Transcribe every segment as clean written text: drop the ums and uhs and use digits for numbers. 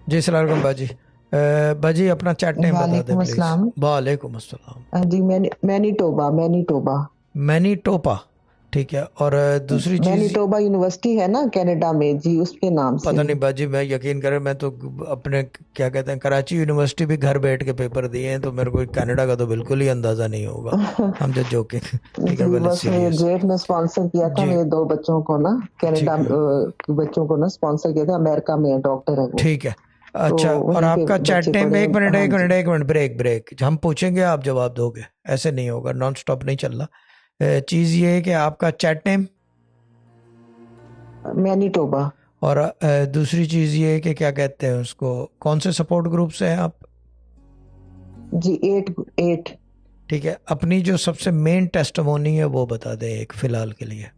जी सलाम अलैकुम बाजी। बाजी अपना चैट टाइम बता दें वालेकुम प्लीज़। अस्सलाम। वालेकुम अस्सलाम। जी मैनीटोबा मैनीटोबा। मैनीटोपा। ठीक है, और दूसरी चीज़। मैनीटोबा यूनिवर्सिटी है ना कनाडा में जी, उसके नाम से पता नहीं है। बाजी, मैं यकीन करें, मैं तो अपने क्या कहते हैं कराची यूनिवर्सिटी भी घर बैठ के पेपर दिए हैं, तो मेरे को कनाडा का तो बिल्कुल ही अंदाज़ा नहीं होगा। हम जस्ट जोकिंग। ठीक है, जी वेल बस मेरे सीरियस। जेठ ने स्पॉन्सर किया था जी। मेरे दो बच्चों को ना, कनाडा ठीक है। के बच्चों को ना स्पॉन्सर किया था। अमेरिका में है, डॉक्टर है वो। ठीक है। तो अच्छा, और वहीं पे आपका चैट बच्चे टाइम, पढ़े एक हैं। मिनट हाँ एक मिनट जी। एक मिनट, ब्रेक ब्रेक, हम पूछेंगे आप जवाब दोगे। ऐसे नहीं होगा, नॉन स्टॉप नहीं चल रहा। चीज़ ये है कि आपका चैट टाइम। मैनीटोबा। और दूसरी चीज़ ये है कि क्या कहते हैं उसको, कौन से सपोर्ट ग्रुप से हैं आप। जी एट एट। ठीक है, अपनी जो सबसे मेन टेस्टिमोनी है वो बता दें एक फ़िलहाल के लिए।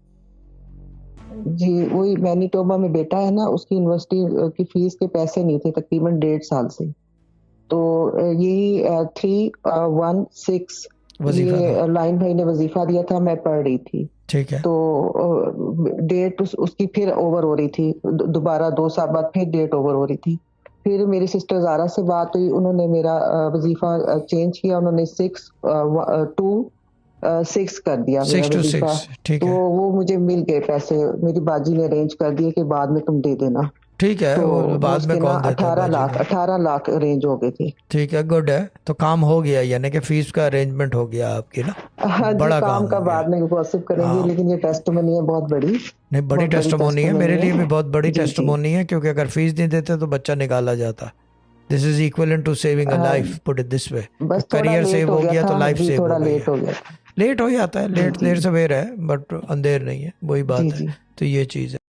जी वही मैनीटोबा में बेटा है ना, उसकी यूनिवर्सिटी की फीस के पैसे नहीं थे तकरीबन 1.5 साल से। तो यही 316 वजीफ़ा था। ये लाइन भाई ने वजीफा दिया था, मैं पढ़ रही थी। ठीक है। तो डेट उसकी फिर ओवर हो रही थी, दोबारा 2 साल बाद फिर डेट ओवर हो रही थी। फिर मेरी सिस्टर ज़ारा से बात हुई, उन्होंने मेरा वजीफा चेंज किया, उन्होंने 6 कर दिया मेरा 6 to 6। वजीफा। ठीक तो है। वो मुझे मिल गए पैसे, मेरी बाजी ने अरेंज कर दिए कि बाद में तुम दे देना। ठीक है, तो वो बाद में उसके ना कौन देता है अठारह बाजी लाख को। 18 लाख अरेंज हो गए थे। ठीक है, गुड है। तो काम हो गया, यानी कि फ़ीस का अरेंजमेंट हो गया आपकी ना। हाँ जी, बड़ा काम काम का हो गया। बाद में गॉसिप करेंगे, हाँ। लेकिन ये टेस्टमनी है बहुत बड़ी। नहीं, बड़ी बहुत बड़ी टेस्टिमोनी है, मेरे टेस्टमनी लिए भी है। बहुत बड़ी जी जी। टेस्टिमोनी है, क्योंकि अगर फीस नहीं देते तो बच्चा निकाला जाता। This is equal to saving a life, put it this way. बस थोड़ा करियर लेट सेव हो हो गया गया तो था लाइफ जी, सेव हो थोड़ा गई लेट है। हो गया था। लेट हो जाता है, लेट जी देर सवेर है, बट अंधेर नहीं है, वही जी बात है। जी। तो ये चीज़ है।